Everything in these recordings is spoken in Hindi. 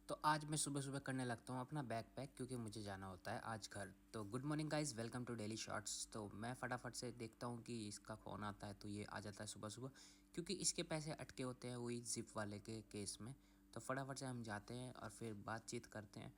तो आज मैं सुबह-सुबह करने लगता हूँ अपना बैग पैक क्योंकि मुझे जाना होता है आज घर। तो good morning guys, welcome to daily shorts. तो मैं फटाफट से देखता हूँ कि इसका फ़ोन आता है तो ये आ जाता है सुबह-सुबह, क्योंकि इसके पैसे अटके होते हैं वही ज़िप वाले के केस में। तो फटाफट से हम जाते हैं और फिर बातचीत करते हैं।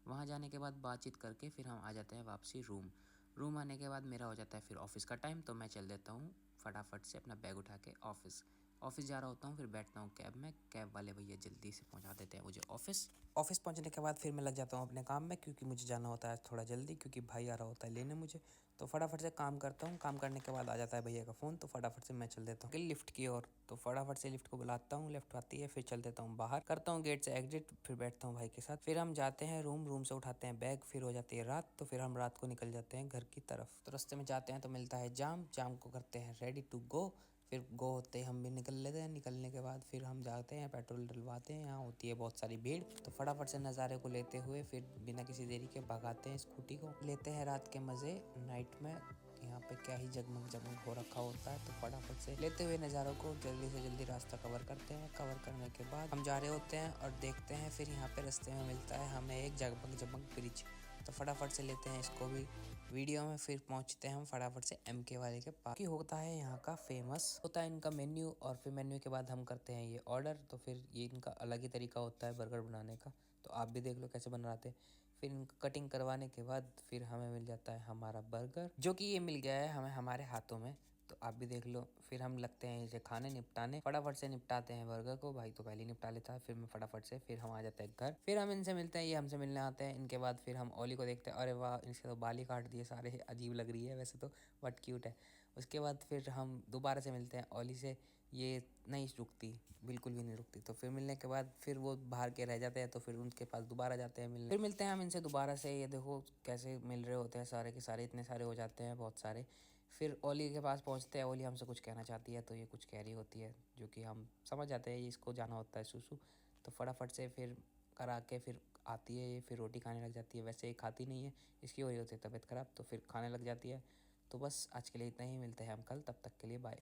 वहाँ जाने के बाद बातचीत करके फिर हम आ जाते हैं वापसी रूम। रूम आने के बाद मेरा हो जाता है फिर ऑफ़िस का टाइम, तो मैं चल देता हूँ फटाफट से अपना बैग उठा के ऑफ़िस। ऑफ़िस जा रहा होता हूँ, फिर बैठता हूँ कैब में। कैब वाले भैया जल्दी से पहुँचा देते हैं मुझे ऑफ़िस। ऑफ़िस पहुँचने के बाद फिर मैं लग जाता हूँ अपने काम में, क्योंकि मुझे जाना होता है थोड़ा जल्दी, क्योंकि भाई आ रहा होता है लेने मुझे। तो फटाफट से काम करता हूँ। काम करने के बाद आ जाता है भैया का फ़ोन, तो फटाफट से मैं चल देता हूँ लिफ्ट की ओर। तो फटाफट से लिफ्ट को बुलाता हूँ, लिफ्ट आती है, फिर चल देता हूँ बाहर, करता हूँ गेट से एग्जिट, फिर बैठता हूँ भाई के साथ। फिर हम जाते हैं रूम, रूम से उठाते हैं बैग, फिर हो जाती है रात। तो फिर हम रात को निकल जाते हैं घर की तरफ। तो रास्ते में जाते हैं तो मिलता है जाम, जाम को करते हैं रेडी टू गो। फिर गो होते ही हम भी निकल लेते हैं। निकलने के बाद फिर हम जाते हैं, पेट्रोल डलवाते हैं। यहाँ होती है बहुत सारी भीड़, तो फटाफट से नज़ारे को लेते हुए फिर बिना किसी देरी के भगाते हैं स्कूटी को। लेते हैं रात के मज़े नाइट में। यहाँ पे क्या ही जगमग जगमग हो रखा होता है। तो फटाफट से लेते हुए नज़ारों को जल्दी से जल्दी रास्ता कवर करते हैं। कवर करने के बाद हम जा रहे होते हैं और देखते हैं फिर यहाँ पे रास्ते में मिलता है हमें एक जगमग जगमग ब्रिज। तो फटाफट से लेते हैं इसको भी वीडियो में। फिर पहुंचते हैं हम फटाफट से MK वाले के पास, कि होता है यहाँ का फेमस होता है इनका मेन्यू। और फिर मेन्यू के बाद हम करते हैं ये ऑर्डर। तो फिर ये इनका अलग ही तरीका होता है बर्गर बनाने का, तो आप भी देख लो कैसे बनाते हैं। फिर इनको कटिंग करवाने के बाद फिर हमें मिल जाता है हमारा बर्गर, जो कि ये मिल गया है हमें हमारे हाथों में। तो आप भी देख लो। फिर हम लगते हैं इसे खाने निपटाने, फटाफट से निपटाते हैं बर्गर को। भाई तो पहले ही निपटा लेता है, फिर मैं फटाफट से फिर हम आ जाते हैं घर। फिर हम इनसे मिलते हैं, ये हमसे मिलने आते हैं। इनके बाद फिर हम ओली को देखते हैं। अरे वाह, इनसे तो बाल ही काट दिए सारे, अजीब लग रही है वैसे तो, बट क्यूट है। उसके बाद फिर हम दोबारा से मिलते हैं ओली से। ये नहीं रुकती, बिल्कुल भी नहीं रुकती। तो फिर मिलने के बाद फिर वो बाहर के रह जाते हैं, तो फिर उनके पास दोबारा जाते हैं मिलने। फिर मिलते हैं हम इनसे दोबारा से। ये देखो कैसे मिल रहे होते हैं सारे के सारे, इतने सारे हो जाते हैं, बहुत सारे। फिर ओली के पास पहुंचते हैं। ओली हमसे कुछ कहना चाहती है, तो ये कुछ कह रही होती है जो कि हम समझ जाते हैं, ये इसको जाना होता है सुसु। तो फटाफट से फिर करा के फिर आती है ये, फिर रोटी खाने लग जाती है। वैसे ये खाती नहीं है, इसकी हो रही होती है तबीयत ख़राब, तो फिर खाने लग जाती है। तो बस आज के लिए इतना ही, मिलते हैं हम कल, तब तक के लिए बाय।